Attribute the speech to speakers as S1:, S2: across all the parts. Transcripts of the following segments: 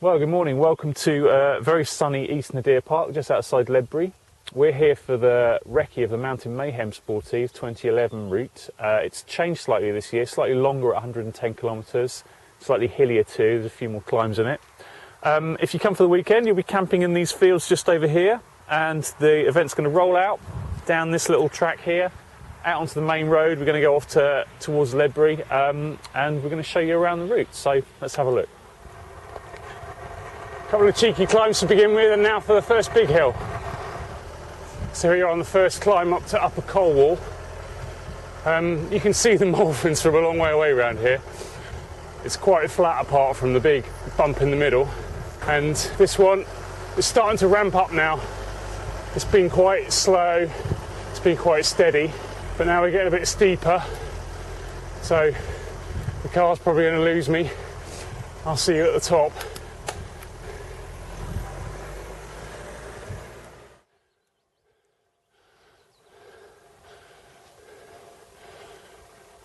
S1: Well, good morning. Welcome to very sunny East Nadir Park, just outside Ledbury. We're here for the recce of the Mountain Mayhem sportive 2011 route. It's changed slightly this year, slightly longer at 110 kilometres, slightly hillier too. There's a few more climbs in it. If you come for the weekend, you'll be camping in these fields just over here, and the event's going to roll out down this little track here, out onto the main road. We're going to go off towards Ledbury, and we're going to show you around the route. So let's have a look. Couple of cheeky climbs to begin with, and now for the first big hill. So here you are on the first climb up to Upper Kwal. You can see the Malverns from a long way away around here. It's quite flat apart from the big bump in the middle, and this one is starting to ramp up now. It's been quite slow, it's been quite steady, but now we're getting a bit steeper, so the car's probably going to lose me. I'll see you at the top.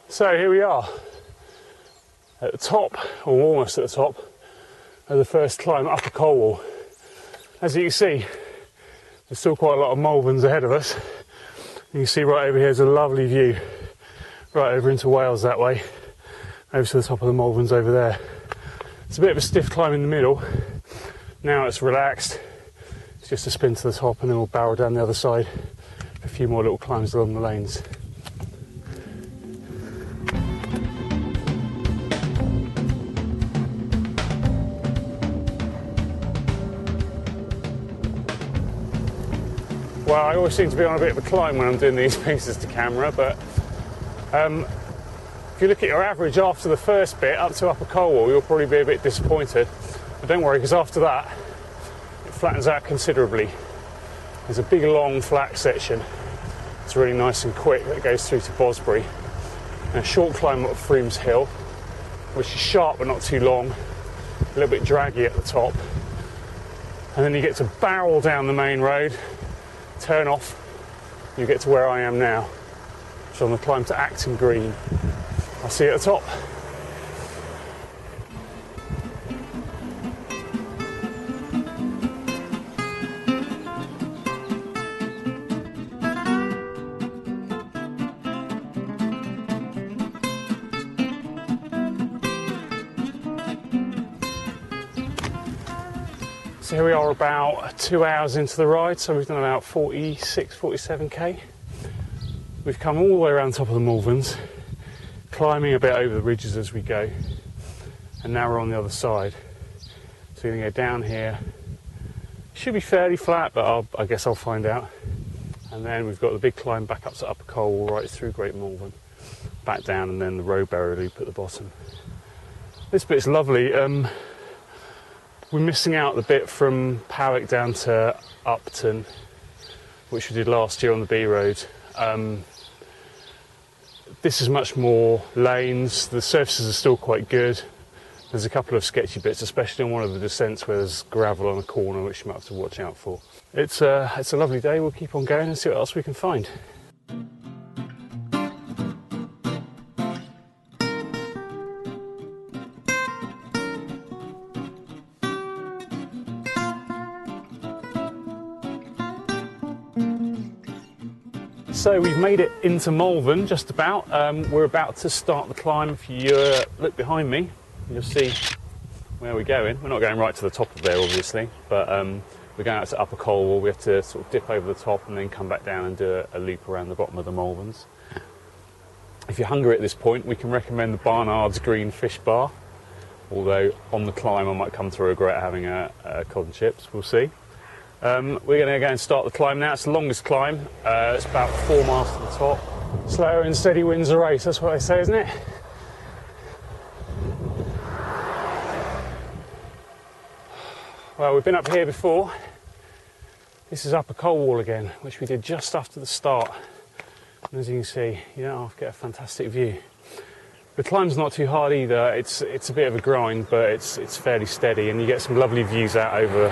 S1: So here we are, at the top, or almost at the top, of the first climb up a Kwal. As you can see, there's still quite a lot of Malverns ahead of us. You can see right over here is a lovely view, right over into Wales that way, over to the top of the Malverns over there. It's a bit of a stiff climb in the middle. Now it's relaxed, it's just a spin to the top and then we'll barrel down the other side. A few more little climbs along the lanes. Well, I always seem to be on a bit of a climb when I'm doing these pieces to camera, but if you look at your average after the first bit, up to Upper Kwal, you'll probably be a bit disappointed. But don't worry, because after that, it flattens out considerably. There's a big, long, flat section. It's really nice and quick that goes through to Bosbury. And a short climb up Froomes Hill, which is sharp but not too long, a little bit draggy at the top. And then you get to barrel down the main road, turn off, you get to where I am now, which is on the climb to Acton Green. I'll see you at the top. So here we are about 2 hours into the ride, so we've done about 46, 47k. We've come all the way around the top of the Malverns, climbing a bit over the ridges as we go, and now we're on the other side. So we're going to go down here. Should be fairly flat, but I guess I'll find out. And then we've got the big climb back up to Upper Kwal, right through Great Malvern, back down, and then the road barrier loop at the bottom. This bit's lovely. We're missing out the bit from Powick down to Upton, which we did last year on the B road. This is much more lanes, the surfaces are still quite good. There's a couple of sketchy bits, especially on one of the descents where there's gravel on a corner, which you might have to watch out for. It's a lovely day, we'll keep on going and see what else we can find. So we've made it into Malvern, just about. We're about to start the climb. If you look behind me, you'll see where we're going. We're not going right to the top of there, obviously, but we're going out to Upper Kwal. We have to sort of dip over the top and then come back down and do a loop around the bottom of the Malverns. If you're hungry at this point, we can recommend the Barnard's Green Fish Bar, although on the climb I might come to regret having a cod and chips, we'll see. We're going to go and start the climb now. It's the longest climb. It's about 4 miles to the top. Slow and steady wins the race, that's what they say, isn't it? Well, we've been up here before. This is Upper Kwal again, which we did just after the start. And as you can see, you don't have to get a fantastic view. The climb's not too hard either. It's a bit of a grind, but it's fairly steady, and you get some lovely views out over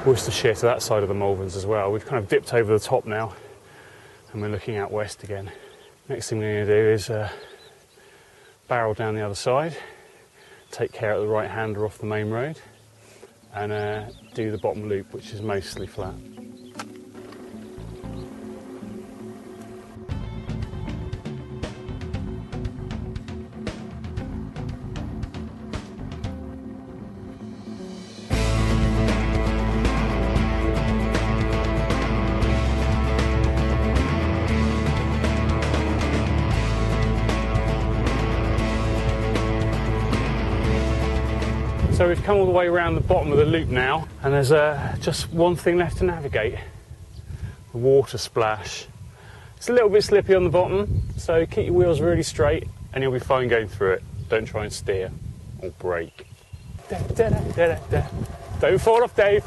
S1: Worcestershire to that side of the Malverns as well. We've kind of dipped over the top now, and we're looking out west again. Next thing we're going to do is barrel down the other side, take care of the right-hander off the main road, and do the bottom loop, which is mostly flat. So we've come all the way around the bottom of the loop now, and there's just one thing left to navigate, the water splash. It's a little bit slippy on the bottom, so keep your wheels really straight and you'll be fine going through it. Don't try and steer or brake. Don't fall off, Dave.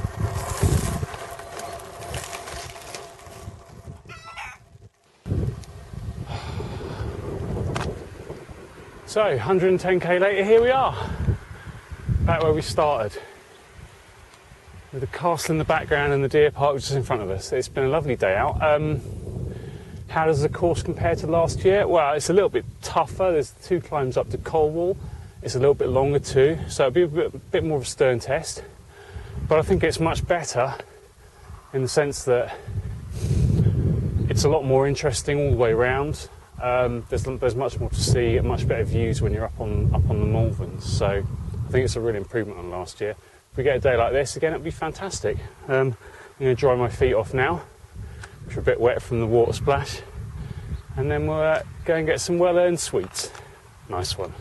S1: So 110k later, here we are. Back where we started, with the castle in the background and the deer park which is in front of us. It's been a lovely day out. How does the course compare to last year? Well, it's a little bit tougher. There's 2 climbs up to Kwal. It's a little bit longer too, so it'll be a bit more of a stern test. But I think it's much better in the sense that it's a lot more interesting all the way around. There's much more to see and much better views when you're up on the Malverns. So I think it's a real improvement on last year. If we get a day like this again, it'll be fantastic. I'm going to dry my feet off now, which are a bit wet from the water splash, and then we'll go and get some well-earned sweets. Nice one.